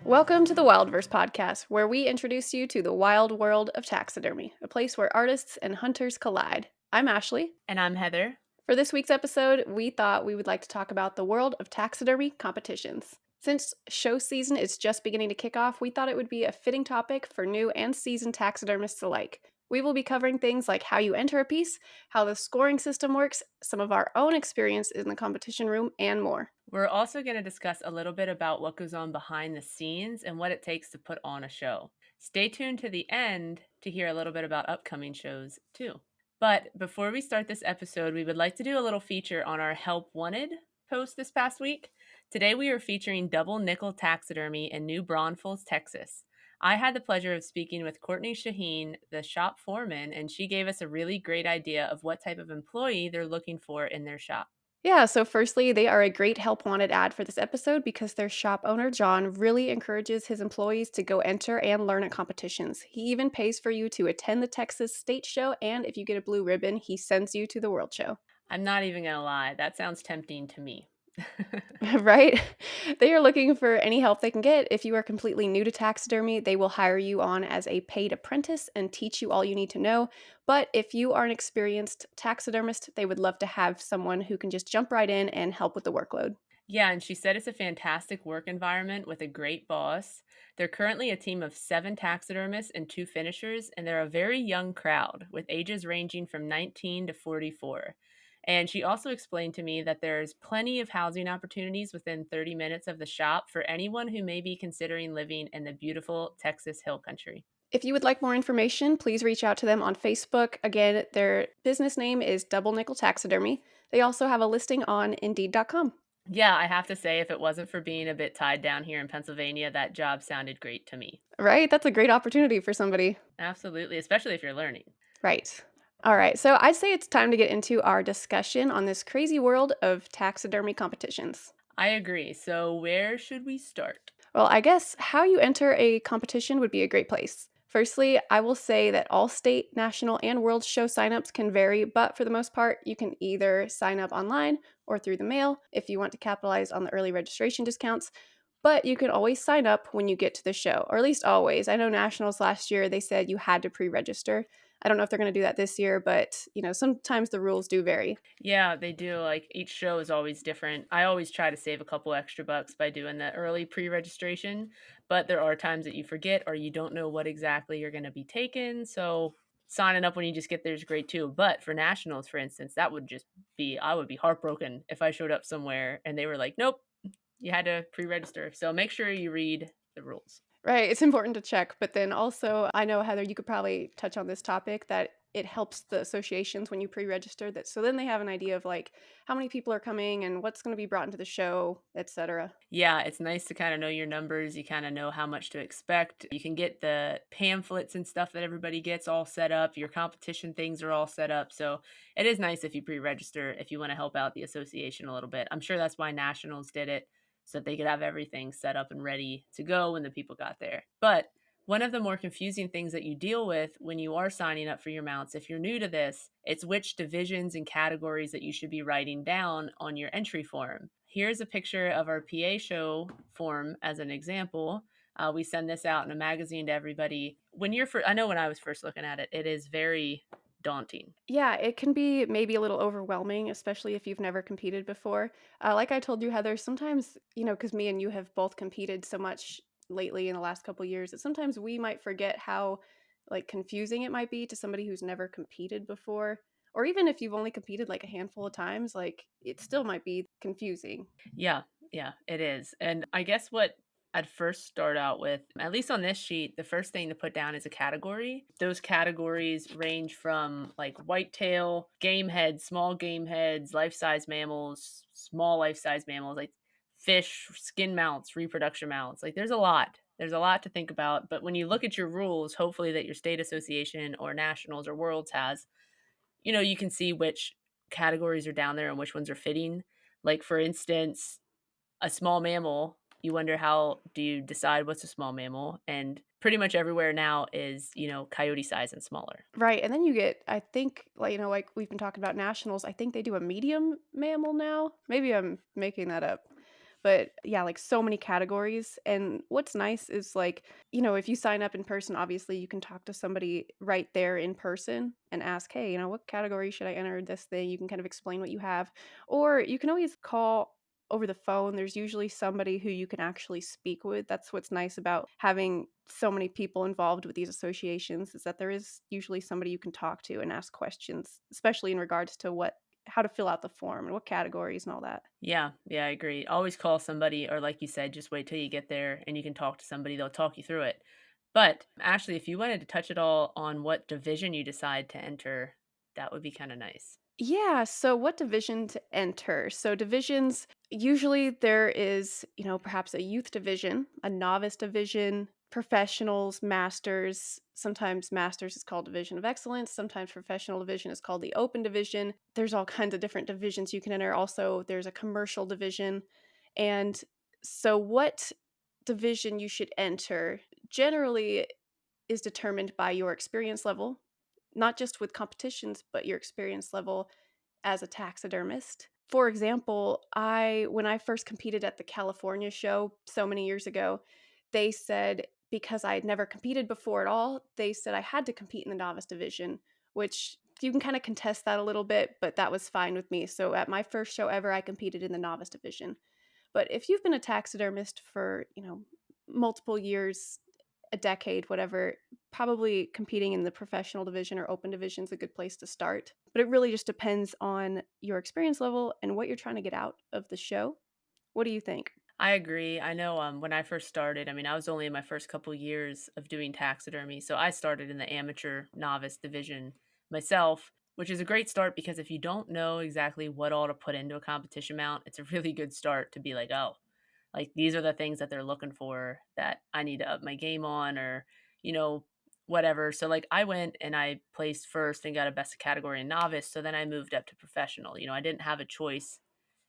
Welcome to the Wildverse podcast, where we introduce you to the wild world of taxidermy, a place where artists and hunters collide. I'm Ashley. And I'm Heather. For this week's episode, we thought we would like to talk about the world of taxidermy competitions. Since show season is just beginning to kick off, we thought it would be a fitting topic for new and seasoned taxidermists alike. We will be covering things like how you enter a piece, how the scoring system works, some of our own experience in the competition room, and more. We're also going to discuss a little bit about what goes on behind the scenes and what it takes to put on a show. Stay tuned to the end to hear a little bit about upcoming shows, too. But before we start this episode, we would like to do a little feature on our Help Wanted post this past week. Today, we are featuring Double Nickel Taxidermy in New Braunfels, Texas. I had the pleasure of speaking with Courtney Shaheen, the shop foreman, and she gave us a really great idea of what type of employee they're looking for in their shop. Yeah, so firstly, they are a great help wanted ad for this episode because their shop owner, John, really encourages his employees to go enter and learn at competitions. He even pays for you to attend the Texas State Show, and if you get a blue ribbon, he sends you to the World Show. I'm not even going to lie, that sounds tempting to me. Right? They are looking for any help they can get. If you are completely new to taxidermy, they will hire you on as a paid apprentice and teach you all you need to know. But if you are an experienced taxidermist, they would love to have someone who can just jump right in and help with the workload. Yeah, and she said it's a fantastic work environment with a great boss. They're currently a team of 7 taxidermists and 2 finishers, and they're a very young crowd with ages ranging from 19 to 44. And she also explained to me that there's plenty of housing opportunities within 30 minutes of the shop for anyone who may be considering living in the beautiful Texas Hill Country. If you would like more information, please reach out to them on Facebook. Again, their business name is Double Nickel Taxidermy. They also have a listing on Indeed.com. Yeah, I have to say, if it wasn't for being a bit tied down here in Pennsylvania, that job sounded great to me. Right? That's a great opportunity for somebody. Absolutely, especially if you're learning. Right. All right. So I'd say it's time to get into our discussion on this crazy world of taxidermy competitions. I agree. So, where should we start? Well, I guess how you enter a competition would be a great place. Firstly, I will say that all state, national, and world show signups can vary, but for the most part, you can either sign up online or through the mail if you want to capitalize on the early registration discounts. But you can always sign up when you get to the show, or at least always. I know Nationals last year, they said you had to pre register. I don't know if they're going to do that this year, but sometimes the rules do vary. Yeah, they do. Like each show is always different. I always try to save a couple extra bucks by doing the early pre registration, but there are times that you forget or you don't know what exactly you're going to be taking. So, signing up when you just get there is great too. But for Nationals, for instance, that would just be, I would be heartbroken if I showed up somewhere and they were like, nope, you had to pre register. So, make sure you read the rules. Right, it's important to check, but then also, I know, Heather, you could probably touch on this topic that it helps the associations when you pre-register that so then they have an idea of like how many people are coming and what's going to be brought into the show, etc. Yeah, it's nice to kinda know your numbers, you kinda know how much to expect. You can get the pamphlets and stuff that everybody gets all set up, your competition things are all set up, so it is nice if you pre-register if you wanna help out the association a little bit. I'm sure that's why Nationals did it, so that they could have everything set up and ready to go when the people got there. But one of the more confusing things that you deal with when you are signing up for your mounts, if you're new to this, it's which divisions and categories that you should be writing down on your entry form. Here's a picture of our PA show form as an example. We send this out in a magazine to everybody. I know when I was first looking at it, it is very daunting. Yeah, it can be maybe a little overwhelming, especially if you've never competed before. Like I told you, Heather, sometimes, because me and you have both competed so much lately in the last couple years, that sometimes we might forget how like confusing it might be to somebody who's never competed before. Or even if you've only competed like a handful of times, like it still might be confusing. Yeah, yeah, it is. And I guess what I'd first start out with, at least on this sheet, the first thing to put down is a category. Those categories range from like whitetail, game heads, small game heads, life size mammals, small life size mammals, like fish, skin mounts, reproduction mounts. Like there's a lot. There's a lot to think about. But when you look at your rules, hopefully that your state association or nationals or worlds has, you can see which categories are down there and which ones are fitting. Like, for instance, a small mammal, you wonder how do you decide what's a small mammal? And pretty much everywhere now is, coyote size and smaller. Right. And then you get, I think, like, like we've been talking about nationals, I think they do a medium mammal now. Maybe I'm making that up. But yeah, like so many categories. And what's nice is like, if you sign up in person, obviously you can talk to somebody right there in person and ask, hey, what category should I enter this thing? You can kind of explain what you have. Or you can always call over the phone. There's usually somebody who you can actually speak with. That's what's nice about having so many people involved with these associations, is that there is usually somebody you can talk to and ask questions, especially in regards to how to fill out the form and what categories and all that. Yeah, yeah, I agree. Always call somebody, or like you said, just wait till you get there and you can talk to somebody. They'll talk you through it. But actually, if you wanted to touch it all on what division you decide to enter, that would be kind of nice. Yeah, so what division to enter? So divisions, usually there is, perhaps a youth division, a novice division, professionals, masters. Sometimes masters is called division of excellence, sometimes professional division is called the open division. There's all kinds of different divisions you can enter. Also, there's a commercial division. And so what division you should enter generally is determined by your experience level, not just with competitions, but your experience level as a taxidermist. For example, when I first competed at the California show so many years ago, they said because I had never competed before at all, they said I had to compete in the novice division, which you can kind of contest that a little bit, but that was fine with me. So at my first show ever, I competed in the novice division. But if you've been a taxidermist for, multiple years, a decade, whatever, probably competing in the professional division or open division is a good place to start. But it really just depends on your experience level and what you're trying to get out of the show. What do you think? I agree. I know when I first started, I mean, I was only in my first couple years of doing taxidermy. So I started in the amateur novice division myself, which is a great start because if you don't know exactly what all to put into a competition mount, it's a really good start to be like, oh, like these are the things that they're looking for that I need to up my game on or, you know, whatever. So like I went and I placed first and got a best of category in novice. So then I moved up to professional. I didn't have a choice,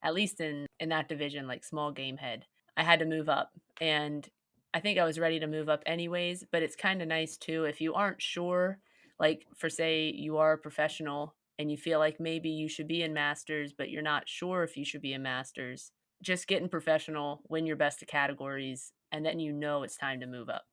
at least in that division, like small game head. I had to move up. And I think I was ready to move up anyways, but it's kind of nice too if you aren't sure, like for say you are a professional and you feel like maybe you should be in masters, but you're not sure if you should be in masters, just getting professional, win your best of categories, and then it's time to move up,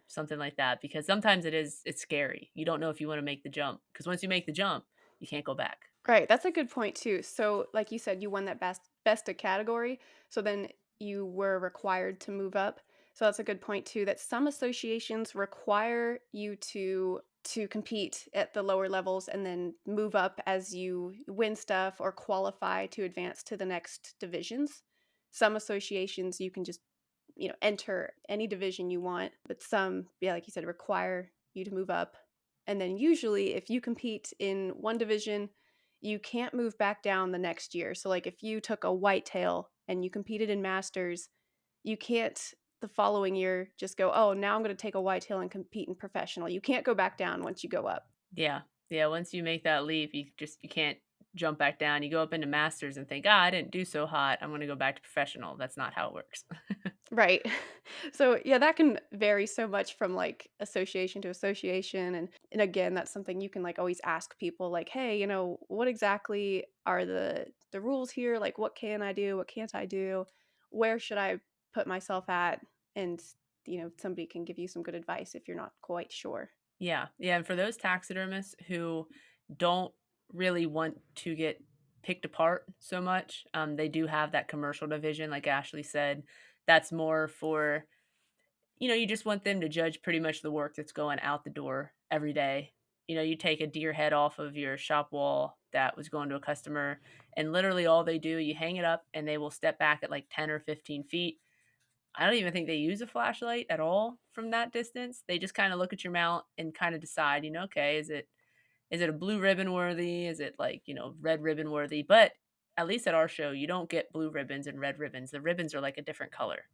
something like that. Because sometimes it's scary. You don't know if you want to make the jump. Because once you make the jump, you can't go back. Right, that's a good point too. So, like you said, you won that best of category, so then you were required to move up. So that's a good point too. That some associations require you to compete at the lower levels and then move up as you win stuff or qualify to advance to the next divisions. Some associations you can just enter any division you want, but some, yeah, like you said, require you to move up. And then usually, if you compete in one division, you can't move back down the next year. So, like if you took a whitetail and you competed in masters, you can't the following year just go, oh, now I'm going to take a whitetail and compete in professional. You can't go back down once you go up. Yeah. Yeah, once you make that leap, you can't jump back down. You go up into masters and think, "Ah, I didn't do so hot. I'm gonna go back to professional." That's not how it works. Right. So, yeah, that can vary so much from, like, association to association, and again, that's something you can, like, always ask people, like, "Hey, what exactly are the rules here? Like, what can I do? What can't I do? Where should I put myself at?" And, somebody can give you some good advice if you're not quite sure. Yeah, yeah, and for those taxidermists who don't really want to get picked apart so much, they do have that commercial division, like Ashley said. That's more for, you just want them to judge pretty much the work that's going out the door every day. You take a deer head off of your shop wall that was going to a customer, and literally all they do, you hang it up, and they will step back at like 10 or 15 feet. I don't even think they use a flashlight at all from that distance. They just kinda look at your mount and kinda decide, okay, is it a blue ribbon worthy? Is it like, red ribbon worthy? But at least at our show, you don't get blue ribbons and red ribbons. The ribbons are like a different color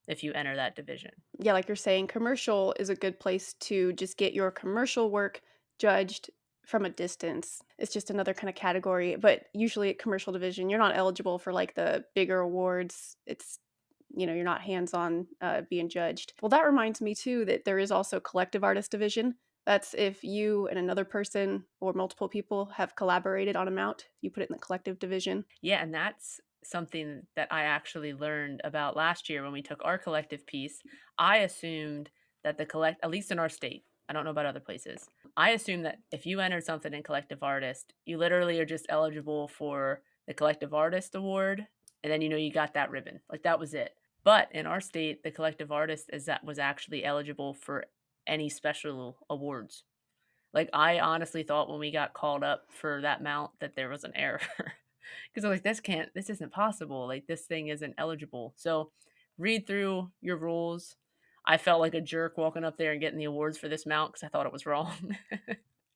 if you enter that division. Yeah, like you're saying, commercial is a good place to just get your commercial work judged from a distance. It's just another kind of category, but usually at commercial division, you're not eligible for like the bigger awards. You're not hands on being judged. Well, that reminds me too that there is also collective artist division. That's if you and another person or multiple people have collaborated on a mount, you put it in the collective division. Yeah, and that's something that I actually learned about last year when we took our collective piece. I assumed that the collect at least in our state, I don't know about other places. I assumed that if you entered something in collective artist, you literally are just eligible for the collective artist award, and then you got that ribbon. Like that was it. But in our state, the collective artist is that was actually eligible for any special awards. Like, I honestly thought when we got called up for that mount that there was an error because 'Cause I'm like, this isn't possible, like, this thing isn't eligible." So, read through your rules. I felt like a jerk walking up there and getting the awards for this mount because I thought it was wrong.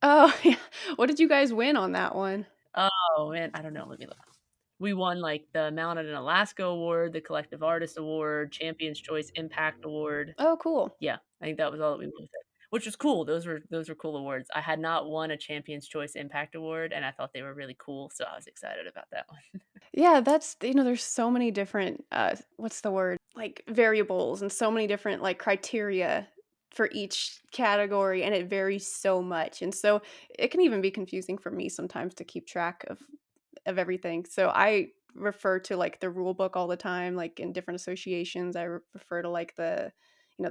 Oh, yeah. What did you guys win on that one? Oh, man, I don't know, let me look. We won, like, the Mounted in Alaska award, the Collective Artist award, Champions Choice Impact award. Oh, cool. Yeah, I think that was all that we won with it, which was cool. Those were cool awards. I had not won a Champions Choice Impact Award, and I thought they were really cool, so I was excited about that one. Yeah, that's there's so many different, what's the word? Like, variables and so many different, like, criteria for each category, and it varies so much, and so it can even be confusing for me sometimes to keep track of everything. So I refer to, like, the rule book all the time, like, in different associations. I refer to, like, the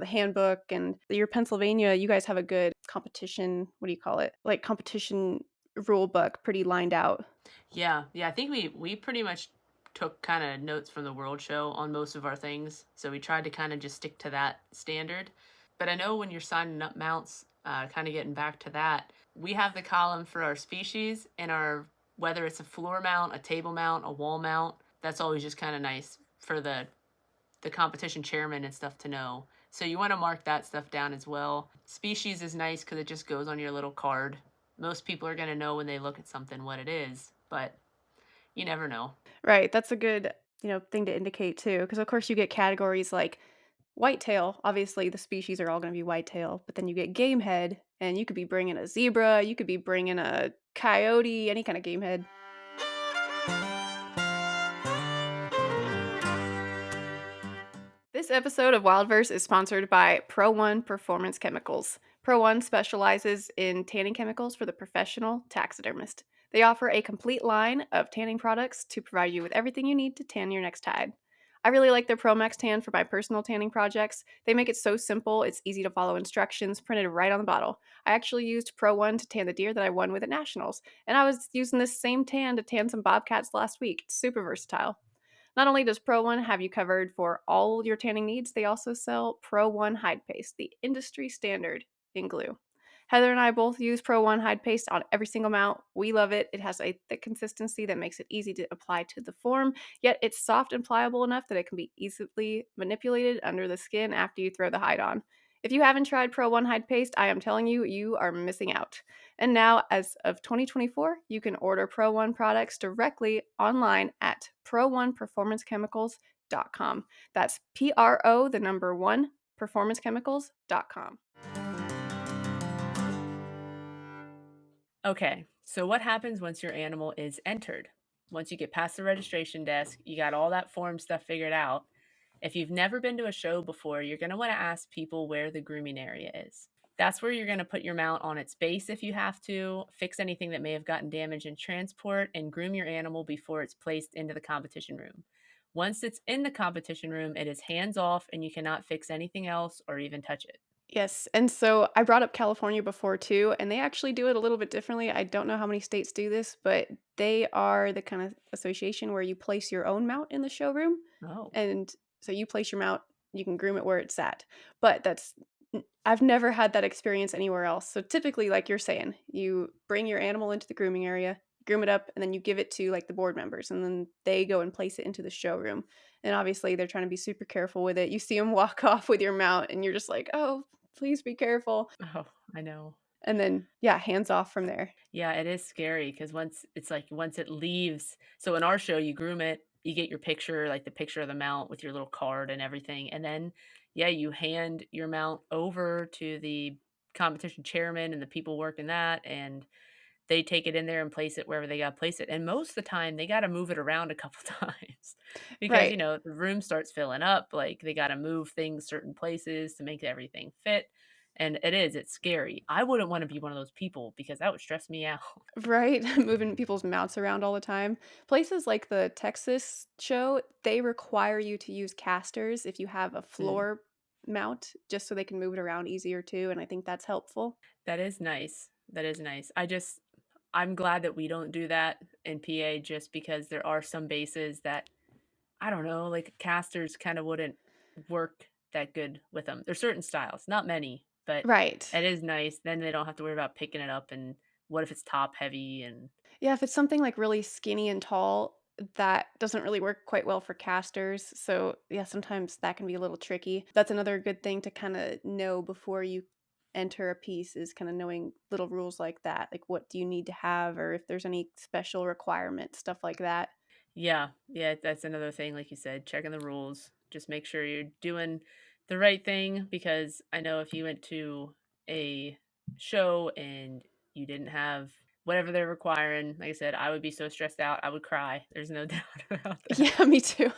handbook. And your Pennsylvania, you guys have a good competition, what do you call it? Like, competition rule book pretty lined out. Yeah, yeah, I think we pretty much took kinda notes from the World Show on most of our things, so we tried to kinda just stick to that standard. But I know when you're signing up mounts, kinda getting back to that, we have the column for our species and our whether it's a floor mount, a table mount, a wall mount, that's always just kinda nice for the competition chairman and stuff to know. So you wanna mark that stuff down as well. Species is nice because it just goes on your little card. Most people are gonna know when they look at something what it is, but you never know. Right, that's a good, thing to indicate too, because of course you get categories like whitetail. Obviously, the species are all gonna be whitetail, but then you get game head, and you could be bringing a zebra, you could be bringing a coyote, any kind of game head. This episode of Wildverse is sponsored by Pro One Performance Chemicals. Pro One specializes in tanning chemicals for the professional taxidermist. They offer a complete line of tanning products to provide you with everything you need to tan your next tide. I really like their Pro Max Tan for my personal tanning projects. They make it so simple, it's easy to follow instructions printed right on the bottle. I actually used Pro One to tan the deer that I won with at Nationals, and I was using this same tan to tan some bobcats last week. It's super versatile. Not only does Pro One have you covered for all your tanning needs, they also sell Pro One Hide Paste, the industry standard in glue. Heather and I both use Pro One Hide Paste on every single mount. We love it. It has a thick consistency that makes it easy to apply to the form, yet it's soft and pliable enough that it can be easily manipulated under the skin after you throw the hide on. If you haven't tried Pro One Hide Paste, I am telling you, you are missing out. And now, as of 2024, you can order Pro One products directly online at pro1performancechemicals.com. That's PRO, the number one, performancechemicals.com. Okay, so what happens once your animal is entered? Once you get past the registration desk, you got all that form stuff figured out. If you've never been to a show before, you're going to want to ask people where the grooming area is. That's where you're going to put your mount on its base if you have to, fix anything that may have gotten damaged in transport, and groom your animal before it's placed into the competition room. Once it's in the competition room, it is hands off and you cannot fix anything else or even touch it. Yes, and so I brought up California before too, and they actually do it a little bit differently. I don't know how many states do this, but they are the kind of association where you place your own mount in the showroom. Oh, And so you place your mount, you can groom it where it's at. But I've never had that experience anywhere else. So typically, like you're saying, you bring your animal into the grooming area, groom it up, and then you give it to like the board members, and then they go and place it into the showroom. And obviously, they're trying to be super careful with it. You see them walk off with your mount, and you're just like, oh, please be careful. oh, I know. And then, yeah, hands off from there. Yeah, it is scary because once it leaves so in our show, you groom it, you get your picture, like the picture of the mount with your little card and everything, and then, yeah, you hand your mount over to the competition chairman and the people working that, and they take it in there and place it wherever they gotta place it, and most of the time, they gotta move it around a couple times because, Right. the room starts filling up, like, they gotta move things certain places to make everything fit, and it's scary. I wouldn't wanna be one of those people because that would stress me out. Right? Moving people's mouths around all the time. Places like the Texas show, they require you to use casters if you have a Mm, floor mount just so they can move it around easier too, and I think that's helpful. that is nice. That is nice. I'm glad that we don't do that in PA just because there are some bases that, I don't know, like, casters kinda wouldn't work that good with them. There's certain styles, not many, but Right. it is nice. Then they don't have to worry about picking it up, and what if it's top heavy and Yeah, if it's something, like, really skinny and tall, that doesn't really work quite well for casters, so, yeah, sometimes that can be a little tricky. That's another good thing to kinda know before you enter a piece is kinda knowing little rules like that, like, what do you need to have or if there's any special requirements, stuff like that. yeah, yeah, that's another thing, like you said, checking the rules. Just make sure you're doing the right thing because I know if you went to a show and you didn't have whatever they're requiring, like I said, I would be so stressed out, I would cry. There's no doubt about that. Yeah, me too.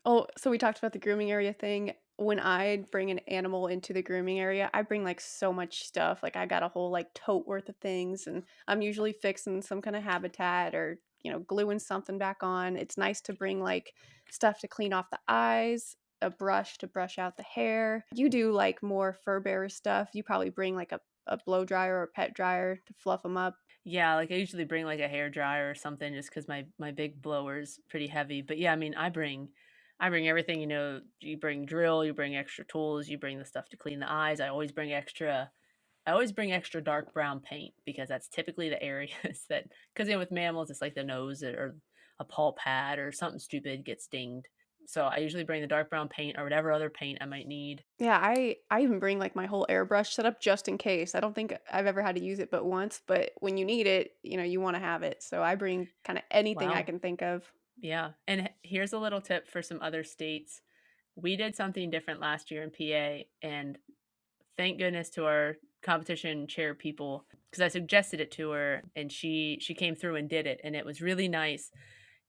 Oh, so we talked about the grooming area thing. When I bring an animal into the grooming area, I bring like so much stuff. Like I got a whole like tote worth of things and I'm usually fixing some kind of habitat or, gluing something back on. It's nice to bring like stuff to clean off the eyes, a brush to brush out the hair. You do like more fur bearer stuff. You probably bring like a blow dryer or a pet dryer to fluff them up. Yeah, like, I usually bring, like, a hair dryer or something just 'cause my big blower's pretty heavy, but, yeah, I mean, I bring everything, you bring drill, you bring extra tools, you bring the stuff to clean the eyes, I always bring extra dark brown paint because that's typically the areas that 'cause, with mammals, it's like the nose or a paw pad or something stupid gets dinged. So, I usually bring the dark brown paint or whatever other paint I might need. Yeah, I even bring, like, my whole airbrush setup just in case. I don't think I've ever had to use it but once, but when you need it, you wanna have it, so I bring kinda anything I Wow. can think of. Yeah, and here's a little tip for some other states. We did something different last year in PA, and thank goodness to our competition chair people because I suggested it to her, and she came through and did it, and it was really nice.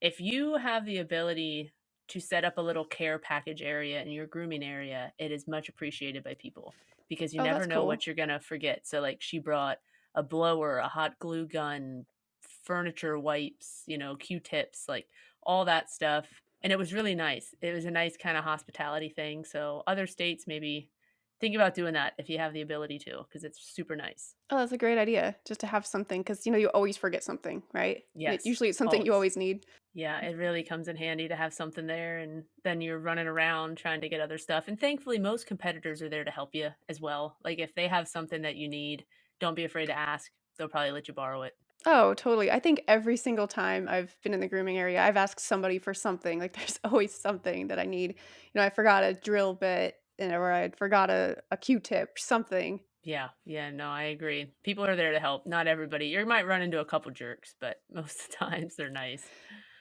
If you have the ability to set up a little care package area in your grooming area, it is much appreciated by people because you Oh, never that's know cool. what you're gonna forget. So, like, she brought a blower, a hot glue gun, furniture wipes, Q-tips, like, all that stuff, and it was really nice. It was a nice kinda hospitality thing, so other states, maybe think about doing that if you have the ability to, because it's super nice. Oh, that's a great idea, just to have something because you always forget something, right? Yes, Usually it's something you always. always need. Yeah, it really comes in handy to have something there, and then you're running around trying to get other stuff, and thankfully, most competitors are there to help you as well. Like, if they have something that you need, don't be afraid to ask. They'll probably let you borrow it. Oh, totally. I think every single time I've been in the grooming area, I've asked somebody for something, like, there's always something that I need. I forgot a drill bit, or I forgot a Q-tip, something. Yeah, yeah, no, I agree. People are there to help, not everybody. You might run into a couple jerks, but most of the times they're nice.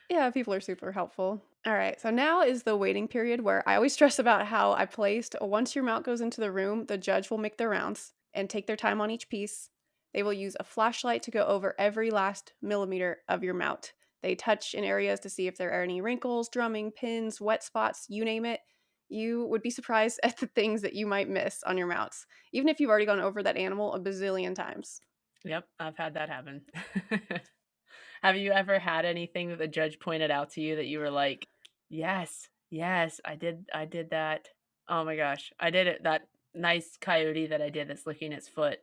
Yeah, people are super helpful. All right, so now is the waiting period where I always stress about how I placed. Once your mount goes into the room, the judge will make their rounds and take their time on each piece. They will use a flashlight to go over every last millimeter of your mount. They touch in areas to see if there are any wrinkles, drumming, pins, wet spots, you name it. You would be surprised at the things that you might miss on your mounts, even if you've already gone over that animal a bazillion times. Yep, I've had that happen. Have you ever had anything that the judge pointed out to you that you were like, "Yes, yes, I did that. Oh my gosh, I did it. That nice coyote that I did that's licking its foot,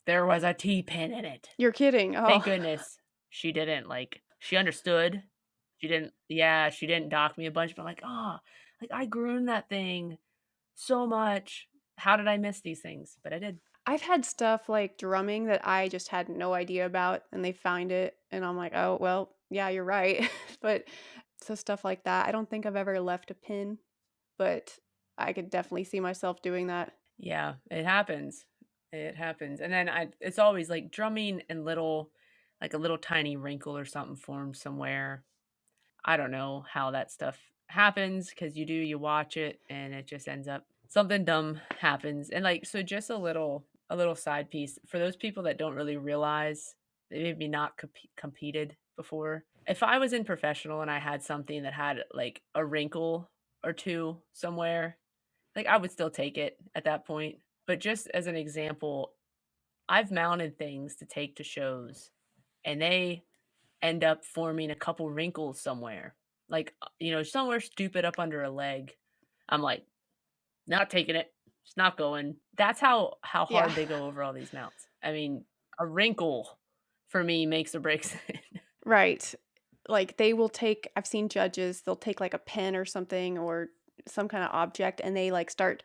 there was a T-pin in it." You're kidding. Thank Oh, goodness she didn't, like, she understood. She didn't dock me a bunch, but I'm like, "Oh, like, I groomed that thing so much. How did I miss these things?" But I did. I've had stuff like drumming that I just had no idea about, and they find it, and I'm like, "Oh, well, yeah, you're right." But so stuff like that, I don't think I've ever left a pin, but I could definitely see myself doing that. Yeah, it happens. It happens, and then it's always, like, drumming and a little tiny wrinkle or something forms somewhere. I don't know how that stuff happens because you watch it, and it just ends up something dumb happens, and, like, so just a little side piece for those people that don't really realize they maybe not competed before. If I was in professional and I had something that had, like, a wrinkle or 2 somewhere, like, I would still take it at that point. But just as an example, I've mounted things to take to shows, and they end up forming a couple wrinkles somewhere, like, somewhere stupid up under a leg. I'm like, "Not taking it. It's not going." That's how Yeah. hard they go over all these mounts. I mean, a wrinkle for me makes or breaks it. Right. Like, they will take I've seen judges, they'll take, like, a pen or something or some kinda object, and they, like, start,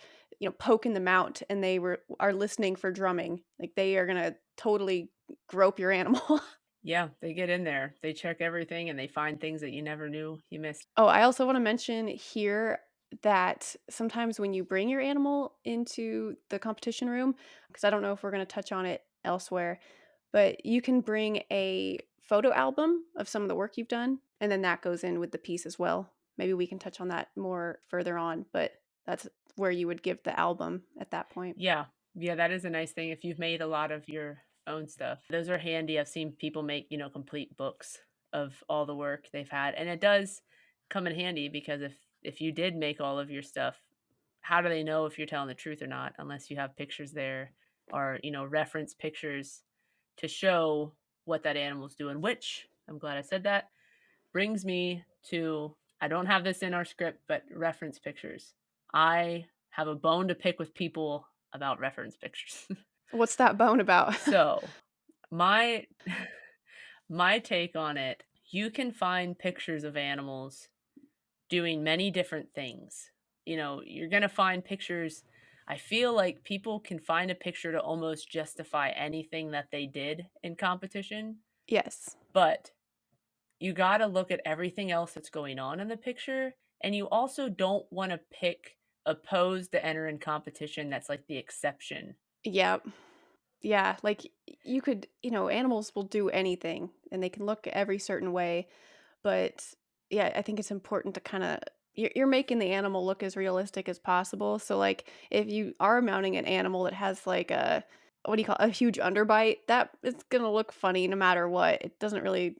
poking them out, and they are listening for drumming. Like, they are gonna totally grope your animal. Yeah, they get in there. They check everything, and they find things that you never knew you missed. Oh, I also wanna mention here that sometimes when you bring your animal into the competition room, because I don't know if we're gonna touch on it elsewhere, but you can bring a photo album of some of the work you've done, and then that goes in with the piece as well. Maybe we can touch on that more further on, but that's where you would give the album at that point. Yeah. Yeah, that is a nice thing if you've made a lot of your own stuff. Those are handy. I've seen people make, complete books of all the work they've had, and it does come in handy because if you did make all of your stuff, how do they know if you're telling the truth or not unless you have pictures there or, reference pictures to show what that animal's doing, which I'm glad I said that. Brings me to I don't have this in our script, but reference pictures. I have a bone to pick with people about reference pictures. What's that bone about? So, my my take on it, you can find pictures of animals doing many different things. You're going to find pictures. I feel like people can find a picture to almost justify anything that they did in competition, Yes. but you gotta look at everything else that's going on in the picture, and you also don't wanna pick a pose to enter in competition that's, like, the exception. Yep. Yeah, like, you could animals will do anything, and they can look every certain way. But, yeah, I think it's important to kinda you're making the animal look as realistic as possible, so, like, if you are mounting an animal that has, like, a what do you call a huge underbite, that it's gonna look funny no matter what. It doesn't really,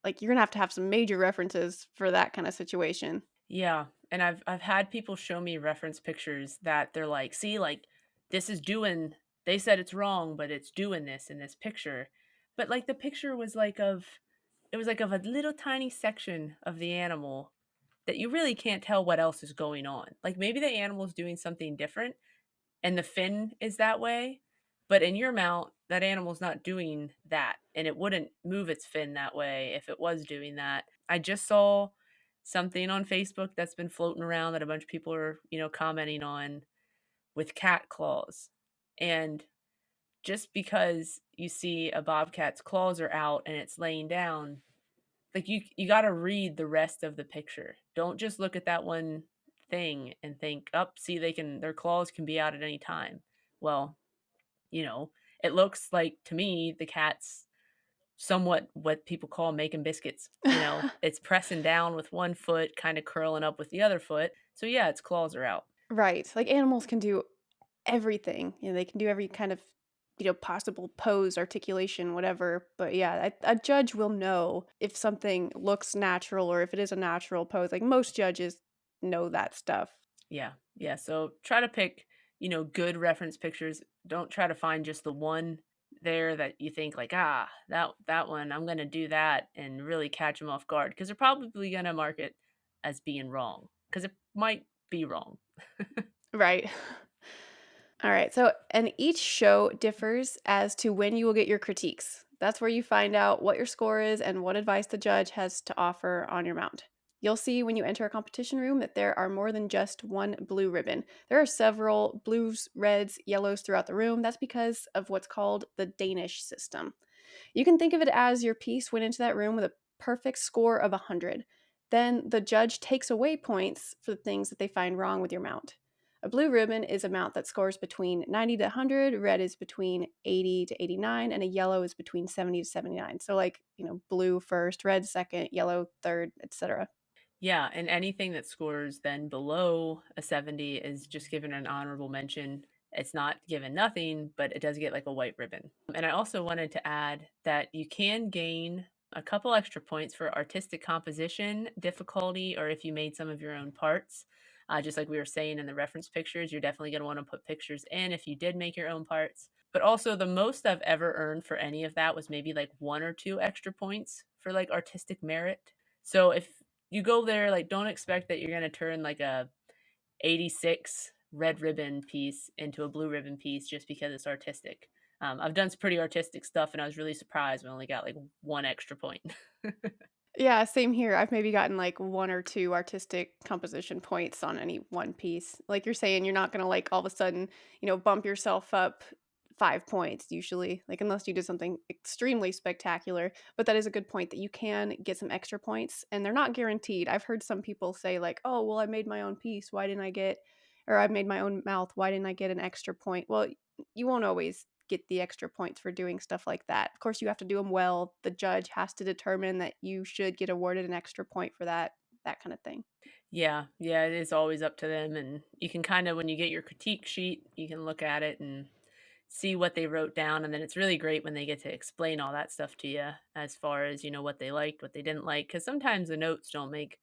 like, you're gonna have some major references for that kinda situation. Yeah, and I've had people show me reference pictures that they're like, "See, like, this is doing they said it's wrong, but it's doing this in this picture." But, like, the picture was like of it was like of a little tiny section of the animal that you really can't tell what else is going on. Like, maybe the animal's doing something different, and the fin is that way, but in your mount, that animal's not doing that, and it wouldn't move its fin that way if it was doing that. I just saw something on Facebook that's been floating around that a bunch of people are, commenting on with cat claws. And just because you see a bobcat's claws are out and it's laying down, like you got to read the rest of the picture. Don't just look at that one thing and think, "Up, see their claws can be out at any time." Well, you know, it looks like to me the cat's somewhat what people call making biscuits. It's pressing down with one foot, kind of curling up with the other foot. So yeah, its claws are out. Right, like, animals can do everything, they can do every kind of, possible pose, articulation, whatever, but yeah, a judge will know if something looks natural or if it is a natural pose, like, most judges know that stuff. Yeah, yeah. So try to pick, good reference pictures. Don't try to find just the one there that you think like, that one, I'm gonna do that and really catch them off guard because they're probably gonna mark it as being wrong because it might be wrong. Right. Alright, so and each show differs as to when you will get your critiques. That's where you find out what your score is and what advice the judge has to offer on your mount. You'll see when you enter a competition room that there are more than just one blue ribbon. There are several blues, reds, yellows throughout the room. That's because of what's called the Danish system. You can think of it as your piece went into that room with a perfect score of 100. Then the judge takes away points for the things that they find wrong with your mount. A blue ribbon is a mount that scores between 90 to 100, red is between 80 to 89, and a yellow is between 70 to 79. So, like, blue first, red second, yellow third, etc. Yeah, and anything that scores then below a 70 is just given an honorable mention. It's not given nothing, but it does get like a white ribbon. And I also wanted to add that you can gain a couple extra points for artistic composition, difficulty, or if you made some of your own parts. Just like we were saying in the reference pictures, you're definitely going to want to put pictures in if you did make your own parts. But also, the most I've ever earned for any of that was maybe like 1 or 2 extra points for like artistic merit. So if you go there, like, don't expect that you're going to turn like a 86 red ribbon piece into a blue ribbon piece just because it's artistic. I've done some pretty artistic stuff, and I was really surprised when I only got like 1 extra point. Yeah, same here. I've maybe gotten like 1 or 2 artistic composition points on any one piece. Like you're saying, you're not gonna, like, all of a sudden, bump yourself up 5 points usually, like, unless you did something extremely spectacular, but that is a good point that you can get some extra points, and they're not guaranteed. I've heard some people say like, "Oh, well, I made my own piece, why didn't I get," or, "I made my own mouth, why didn't I get an extra point?" Well, you won't always get the extra points for doing stuff like that. Of course, you have to do them well. The judge has to determine that you should get awarded an extra point for that kind of thing. Yeah, yeah, it is always up to them, and you can kinda when you get your critique sheet, you can look at it and see what they wrote down, and then it's really great when they get to explain all that stuff to you as far as, what they liked, what they didn't like. Because sometimes the notes don't make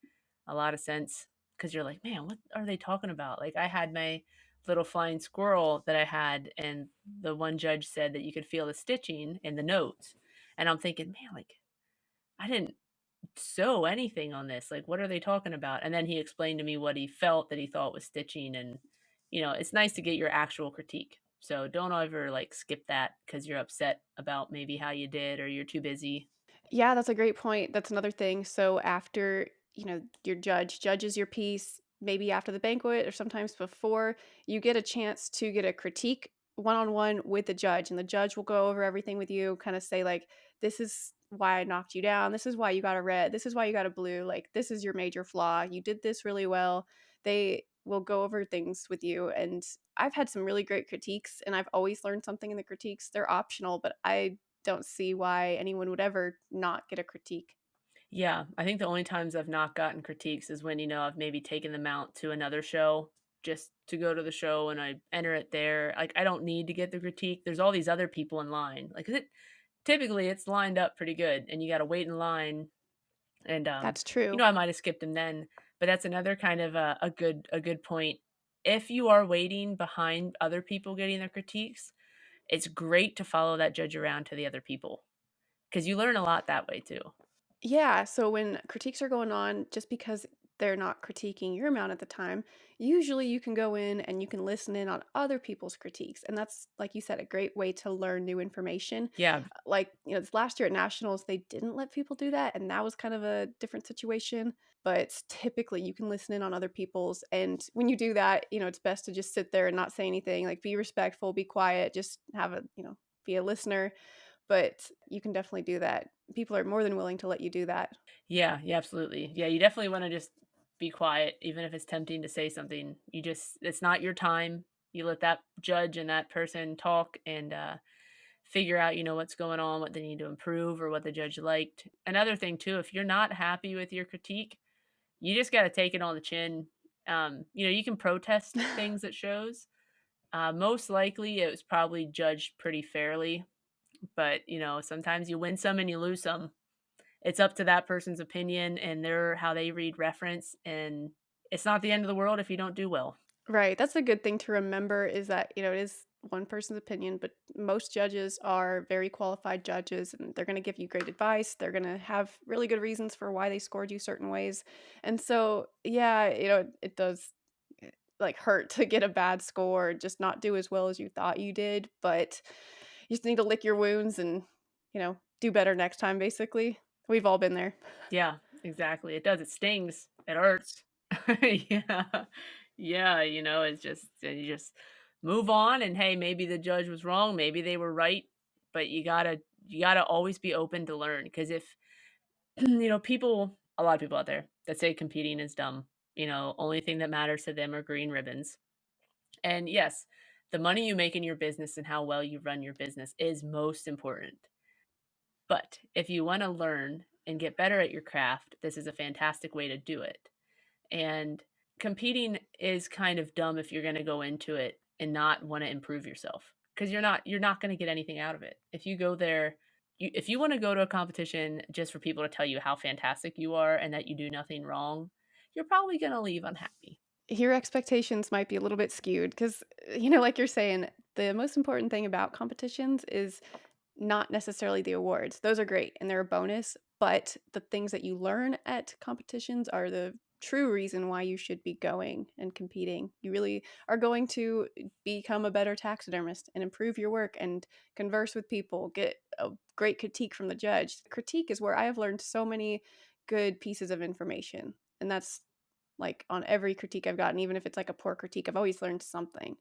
a lot of sense. Because 'cause you're like, "Man, what are they talking about?" Like, I had my little flying squirrel that I had, and the one judge said that you could feel the stitching in the notes, and I'm thinking, "Man, like, I didn't sew anything on this, like, what are they talking about?" And then he explained to me what he felt that he thought was stitching, and, it's nice to get your actual critique. So don't ever, like, skip that because 'cause you're upset about maybe how you did or you're too busy. Yeah, that's a great point. That's another thing. So after, your judge judges your piece, maybe after the banquet or sometimes before, you get a chance to get a critique one-on-one with the judge, and the judge will go over everything with you, kind of say like, "This is why I knocked you down. This is why you got a red. This is why you got a blue. Like, this is your major flaw. You did this really well." They will go over things with you, and I've had some really great critiques, and I've always learned something in the critiques. They're optional, but I don't see why anyone would ever not get a critique. Yeah, I think the only times I've not gotten critiques is when, I've maybe taken them out to another show just to go to the show and I enter it there. Like, I don't need to get the critique. There's all these other people in line. Like, 'cause typically it's lined up pretty good and you gotta wait in line. And, That's true. I might have skipped him then, but that's another kind of a good point. If you are waiting behind other people getting their critiques, it's great to follow that judge around to the other people because you learn a lot that way too. Yeah, so when critiques are going on, just because they're not critiquing your amount at the time, usually you can go in and you can listen in on other people's critiques. And that's, like you said, a great way to learn new information. Yeah, Like, this last year at Nationals, they didn't let people do that. And that was kind of a different situation. But typically you can listen in on other people's. And when you do that, it's best to just sit there and not say anything. Like, be respectful, be quiet, just have be a listener, but you can definitely do that. People are more than willing to let you do that. yeah, yeah, absolutely. Yeah, you definitely wanna just be quiet, even if it's tempting to say something. It's not your time. You let that judge and that person talk and, figure out, what's going on, what they need to improve, or what the judge liked. Another thing too, if you're not happy with your critique, you just gotta take it on the chin. You can protest things at shows. Most likely, it was probably judged pretty fairly, but, sometimes you win some and you lose some. It's up to that person's opinion and their how they read reference, and it's not the end of the world if you don't do well. Right, that's a good thing to remember is that, it is one person's opinion, but most judges are very qualified judges and they're gonna give you great advice. They're gonna have really good reasons for why they scored you certain ways. And so, yeah, it does like hurt to get a bad score, just not do as well as you thought you did, but you just need to lick your wounds and, do better next time, basically. We've all been there. Yeah, exactly. It does, it stings, it hurts. Yeah. Yeah, it's just you just move on and, hey, maybe the judge was wrong, maybe they were right, but you gotta always be open to learn because if, people a lot of people out there that say competing is dumb, only thing that matters to them are green ribbons. And yes, the money you make in your business and how well you run your business is most important. But if you want to learn and get better at your craft, this is a fantastic way to do it. And competing is kind of dumb if you're going to go into it and not want to improve yourself because you're not going to get anything out of it. If you go there, if you want to go to a competition just for people to tell you how fantastic you are and that you do nothing wrong, you're probably going to leave unhappy. Your expectations might be a little bit skewed because, like you're saying, the most important thing about competitions is not necessarily the awards. Those are great and they're a bonus, but the things that you learn at competitions are the true reason why you should be going and competing. You really are going to become a better taxidermist and improve your work and converse with people, get a great critique from the judge. Critique is where I have learned so many good pieces of information. And that's like on every critique I've gotten, even if it's like a poor critique, I've always learned something.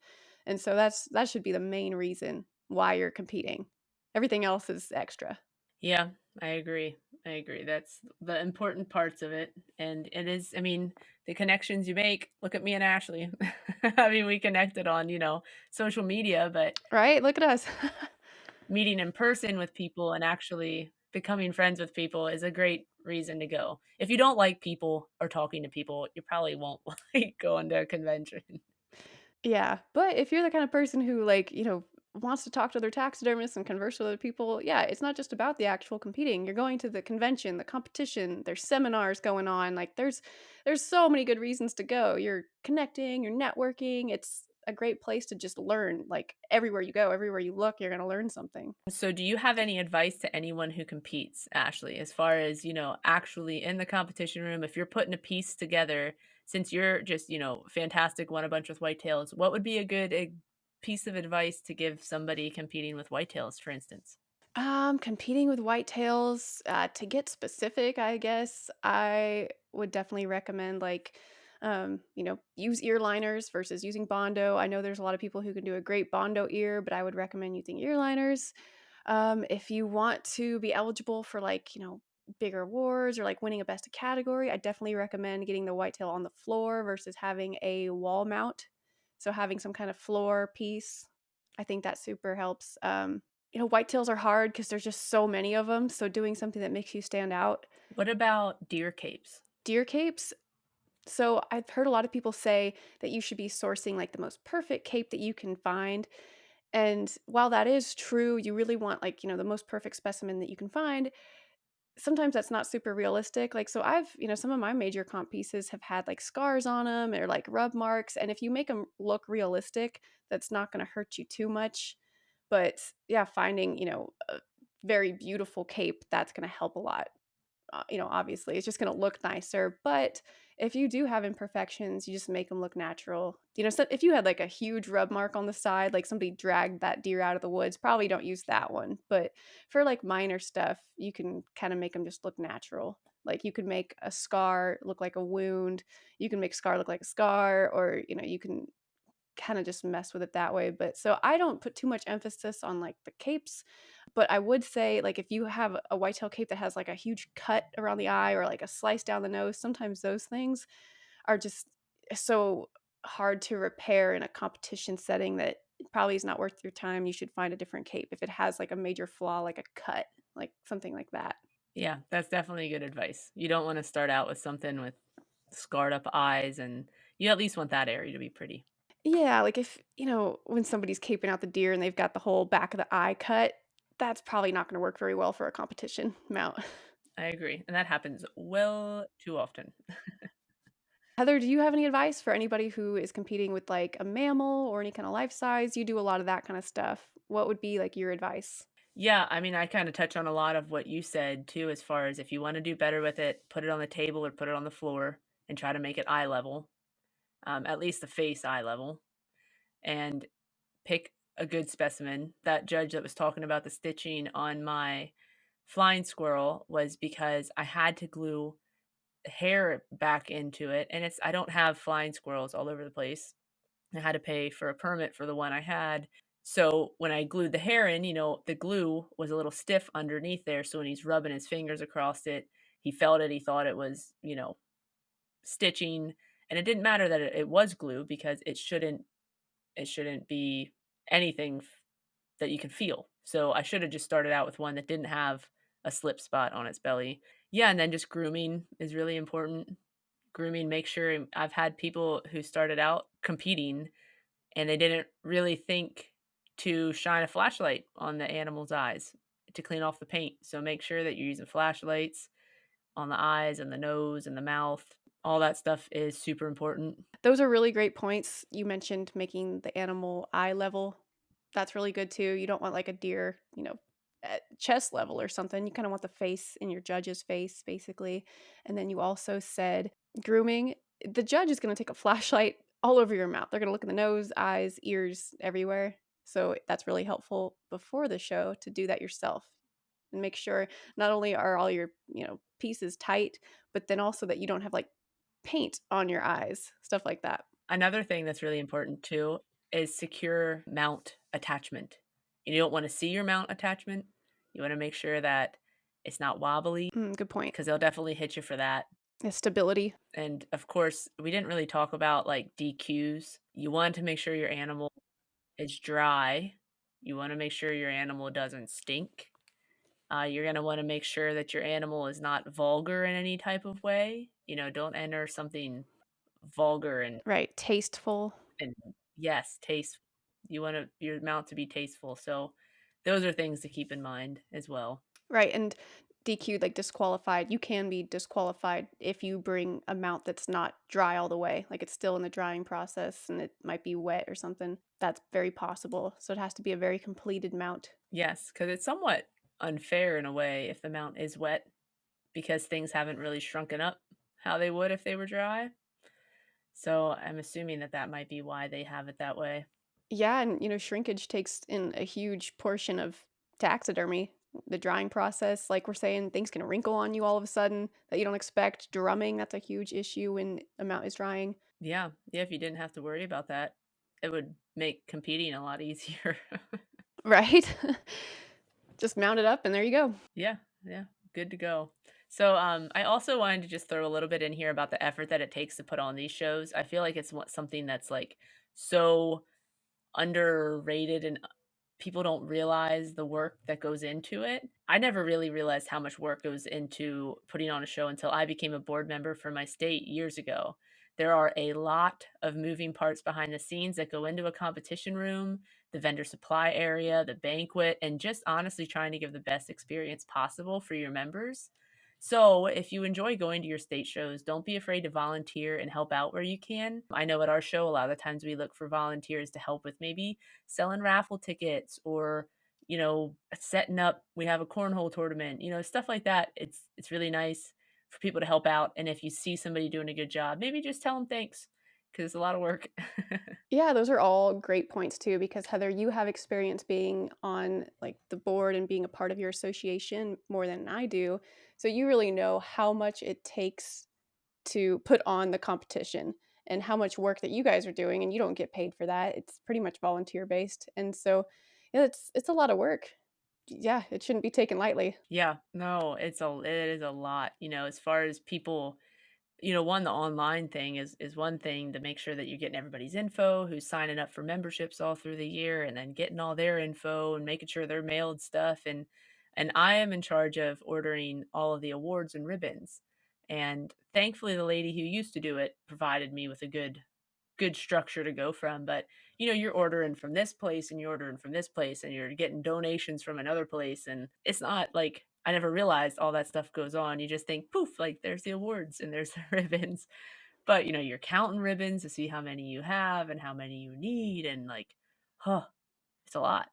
And so that should be the main reason why you're competing. Everything else is extra. Yeah, I agree. I agree. That's the important parts of it. And it is, I mean, the connections you make. Look at me and Ashley. I mean, we connected on, social media, but Right? Look at us. meeting in person with people and actually becoming friends with people is a great reason to go. If you don't like people or talking to people, you probably won't like going to a convention. Yeah, but if you're the kind of person who, like, wants to talk to other taxidermists and converse with other people, yeah, it's not just about the actual competing. You're going to the convention, the competition, there's seminars going on. Like there's so many good reasons to go. You're connecting, you're networking. It's a great place to just learn. Like everywhere you go, everywhere you look, you're going to learn something. So, do you have any advice to anyone who competes, Ashley, as far as, actually in the competition room, if you're putting a piece together, since you're just, fantastic, won a bunch with whitetails, what would be a good piece of advice to give somebody competing with whitetails, for instance? Competing with whitetails, to get specific, I guess, I would definitely recommend use ear liners versus using Bondo. I know there's a lot of people who can do a great Bondo ear, but I would recommend using ear liners. If you want to be eligible for bigger awards or like winning a best of category, I definitely recommend getting the whitetail on the floor versus having a wall mount. So having some kind of floor piece, I think that super helps. Whitetails are hard because there's just so many of them. So doing something that makes you stand out. What about deer capes? Deer capes. So I've heard a lot of people say that you should be sourcing like the most perfect cape that you can find. And while that is true, you really want the most perfect specimen that you can find. Sometimes that's not super realistic. Like, so some of my major comp pieces have had like scars on them or like rub marks. And if you make them look realistic, that's not going to hurt you too much. But yeah, finding, a very beautiful cape, that's going to help a lot. Obviously, it's just going to look nicer. But if you do have imperfections, you just make them look natural. So if you had like a huge rub mark on the side, like somebody dragged that deer out of the woods, probably don't use that one. But for like minor stuff, you can kind of make them just look natural. Like you could make a scar look like a wound. You can make scar look like a scar, or you can kind of just mess with it that way. But so I don't put too much emphasis on like the capes, but I would say like if you have a whitetail cape that has like a huge cut around the eye or like a slice down the nose, sometimes those things are just so hard to repair in a competition setting that it probably is not worth your time. You should find a different cape if it has like a major flaw, like a cut, like something like that. Yeah, that's definitely good advice. You don't want to start out with something with scarred up eyes, and you at least want that area to be pretty. Yeah, like if, when somebody's caping out the deer and they've got the whole back of the eye cut, that's probably not going to work very well for a competition mount. I agree, and that happens well too often. Heather, do you have any advice for anybody who is competing with like a mammal or any kind of life size? You do a lot of that kind of stuff. What would be like your advice? Yeah, I mean, I kinda touch on a lot of what you said too, as far as if you wanna do better with it, put it on the table or put it on the floor and try to make it eye level, at least the face eye level, and pick a good specimen. That judge that was talking about the stitching on my flying squirrel was because I had to glue hair back into it, and I don't have flying squirrels all over the place. I had to pay for a permit for the one I had. So when I glued the hair in, the glue was a little stiff underneath there. So when he's rubbing his fingers across it, he felt it. He thought it was, stitching. And it didn't matter that it was glue because it shouldn't be anything that you can feel. So I should have just started out with one that didn't have a slip spot on its belly. Yeah, and then just grooming is really important. Grooming, make sure I've had people who started out competing and they didn't really think to shine a flashlight on the animal's eyes to clean off the paint. So make sure that you're using flashlights on the eyes and the nose and the mouth. All that stuff is super important. Those are really great points. You mentioned making the animal eye level. That's really good too. You don't want like a deer, at chest level or something. You kind of want the face in your judge's face, basically. And then you also said grooming. The judge is going to take a flashlight all over your mouth. They're going to look in the nose, eyes, ears, everywhere. So that's really helpful before the show to do that yourself and make sure not only are all your, pieces tight, but then also that you don't have like paint on your eyes, stuff like that. Another thing that's really important too is secure mount attachment. You don't wanna see your mount attachment. You wanna make sure that it's not wobbly Good point. because 'cause they'll definitely hit you for that. Yeah, stability. And, of course, we didn't really talk about, like, DQs. You want to make sure your animal is dry. You wanna make sure your animal doesn't stink. You're gonna wanna make sure that your animal is not vulgar in any type of way. Don't enter something vulgar Right, tasteful. and yes, taste. You want your mount to be tasteful, so those are things to keep in mind as well. Right, and DQ'd, like disqualified. You can be disqualified if you bring a mount that's not dry all the way, like it's still in the drying process and it might be wet or something. That's very possible. So it has to be a very completed mount. Yes, because it's somewhat unfair in a way if the mount is wet because things haven't really shrunken up how they would if they were dry. So I'm assuming that that might be why they have it that way. Yeah, and shrinkage takes in a huge portion of taxidermy. The drying process, like we're saying, things can wrinkle on you all of a sudden that you don't expect. Drumming, that's a huge issue when a mount is drying. Yeah, yeah, if you didn't have to worry about that, it would make competing a lot easier. Right? Just mount it up and there you go. Yeah, yeah, good to go. So, I also wanted to just throw a little bit in here about the effort that it takes to put on these shows. I feel like it's something that's like so underrated and people don't realize the work that goes into it. I never really realized how much work goes into putting on a show until I became a board member for my state years ago. There are a lot of moving parts behind the scenes that go into a competition room, the vendor supply area, the banquet, and just honestly trying to give the best experience possible for your members. So, if you enjoy going to your state shows, don't be afraid to volunteer and help out where you can. I know at our show, a lot of times we look for volunteers to help with maybe selling raffle tickets or, setting up. We have a cornhole tournament, stuff like that. It's really nice for people to help out. And if you see somebody doing a good job, maybe just tell them thanks because it's a lot of work. Yeah, those are all great points too, because Heather, you have experience being on like the board and being a part of your association more than I do. So you really know how much it takes to put on the competition and how much work that you guys are doing and you don't get paid for that. It's pretty much volunteer based. And so yeah, it's a lot of work. Yeah, it shouldn't be taken lightly. Yeah, no, it is a lot, as far as people. One, the online thing is one thing to make sure that you're getting everybody's info, who's signing up for memberships all through the year, and then getting all their info and making sure they're mailed stuff. And I am in charge of ordering all of the awards and ribbons. And thankfully, the lady who used to do it provided me with a good structure to go from. But you're ordering from this place and you're ordering from this place and you're getting donations from another place. And it's not like I never realized all that stuff goes on. You just think, poof, like there's the awards and there's the ribbons. But you're counting ribbons to see how many you have and how many you need. And like, huh, it's a lot.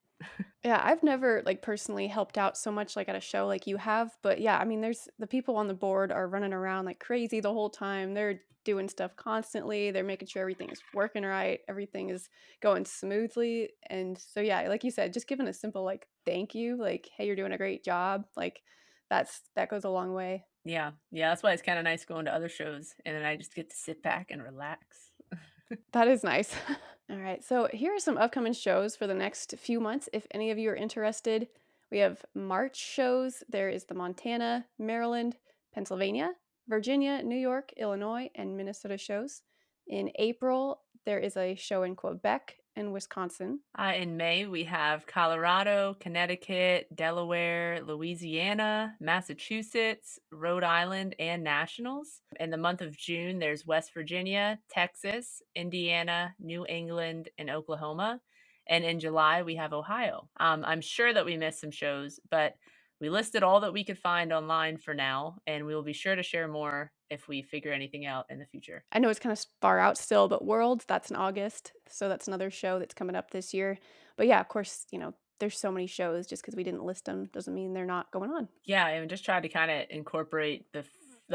Yeah, I've never like personally helped out so much like at a show like you have, but yeah, I mean there's the people on the board are running around like crazy the whole time. They're doing stuff constantly. They're making sure everything is working right, everything is going smoothly. And so yeah, like you said, just giving a simple like thank you, like hey, you're doing a great job, like that goes a long way. Yeah. Yeah. That's why it's kind of nice going to other shows. And then I just get to sit back and relax. That is nice. All right. So here are some upcoming shows for the next few months. If any of you are interested, we have March shows. There is the Montana, Maryland, Pennsylvania, Virginia, New York, Illinois, and Minnesota shows. In April, there is a show in Quebec and Wisconsin. In May, we have Colorado, Connecticut, Delaware, Louisiana, Massachusetts, Rhode Island, and nationals. In the month of June, there's West Virginia, Texas, Indiana, New England, and Oklahoma. And in July, we have Ohio. I'm sure that we missed some shows, but we listed all that we could find online for now, and we will be sure to share more if we figure anything out in the future. I know it's kind of far out still, but Worlds, that's in August. So that's another show that's coming up this year. But yeah, of course, there's so many shows just because we didn't list them doesn't mean they're not going on. Yeah, and just try to kinda incorporate the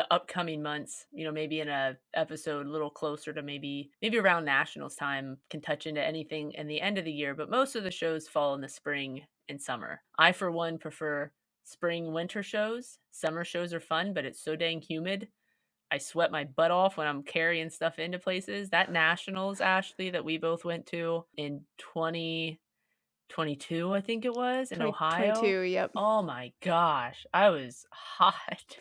upcoming months, maybe in a episode a little closer to maybe around nationals time can touch into anything in the end of the year, but most of the shows fall in the spring and summer. I, for one, prefer spring, winter shows. Summer shows are fun, but it's so dang humid. I sweat my butt off when I'm carrying stuff into places. That nationals, Ashley, that we both went to in 2022, I think it was, in Ohio. 2022, yep. Oh my gosh, I was hot.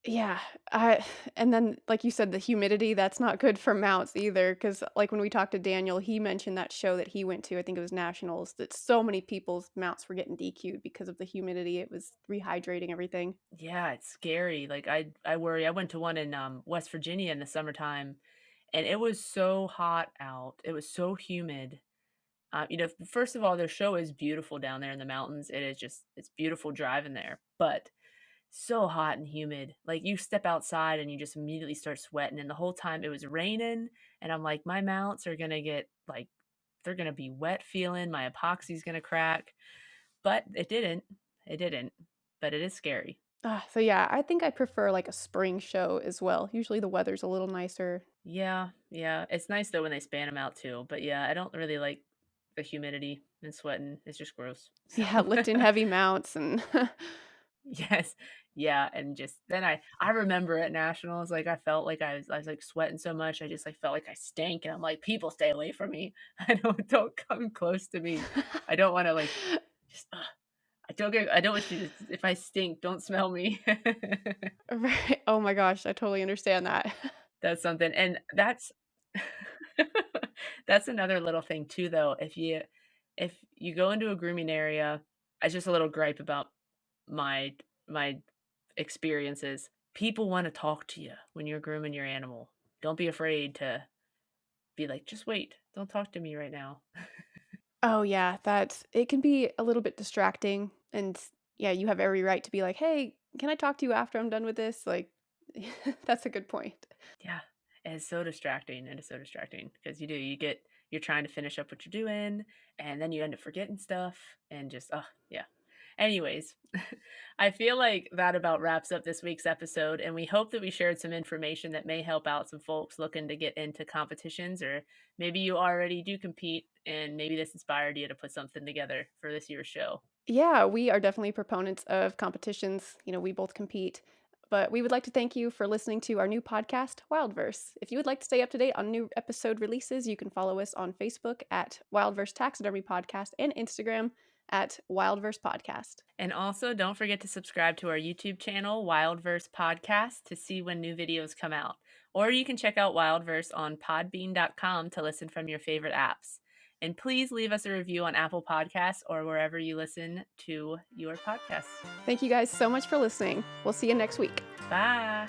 Yeah, I and then, like you said, the humidity, that's not good for mounts either. Because like, when we talked to Daniel, he mentioned that show that he went to, I think it was nationals, that so many people's mounts were getting DQ'd because of the humidity, it was rehydrating everything. Yeah, it's scary, like, I worry. I went to one in, West Virginia in the summertime, and it was so hot out, it was so humid. First of all, their show is beautiful down there in the mountains, it's beautiful driving there, but so hot and humid. Like, you step outside and you just immediately start sweating, and the whole time it was raining, and I'm like, "My mounts are gonna get, like, they're gonna be wet feeling, my epoxy's gonna crack." But it didn't, but it is scary. So yeah, I think I prefer, like, a spring show as well. Usually the weather's a little nicer. Yeah, yeah, it's nice though when they span them out too, but yeah, I don't really like the humidity and sweating, it's just gross, so Yeah, lifting heavy mounts and yes. Yeah, and just then I remember at nationals, like, I felt like I was, like, sweating so much, I just, like, felt like I stank, and I'm like, "People stay away from me. Don't come close to me. I don't wanna, like, just I don't want you to if I stink, don't smell me." Right. Oh my gosh, I totally understand that. That's something, and that's that's another little thing too, though. If you go into a grooming area, it's just a little gripe about my experiences. People wanna talk to you when you're grooming your animal. Don't be afraid to be like, "Just wait. Don't talk to me right now." Oh, yeah, that it can be a little bit distracting, and yeah, you have every right to be like, "Hey, can I talk to you after I'm done with this?" Like, that's a good point. Yeah, and it's so distracting, it is so distracting because you're trying to finish up what you're doing, and then you end up forgetting stuff and just, oh yeah. Anyways, I feel like that about wraps up this week's episode, and we hope that we shared some information that may help out some folks looking to get into competitions, or maybe you already do compete, and maybe this inspired you to put something together for this year's show. Yeah, we are definitely proponents of competitions. We both compete. But we would like to thank you for listening to our new podcast, Wildverse. If you would like to stay up to date on new episode releases, you can follow us on Facebook at Wildverse Taxidermy Podcast and Instagram at Wildverse Podcast. And also, don't forget to subscribe to our YouTube channel, Wildverse Podcast, to see when new videos come out. Or you can check out Wildverse on podbean.com to listen from your favorite apps. And please leave us a review on Apple Podcasts or wherever you listen to your podcasts. Thank you guys so much for listening. We'll see you next week. Bye.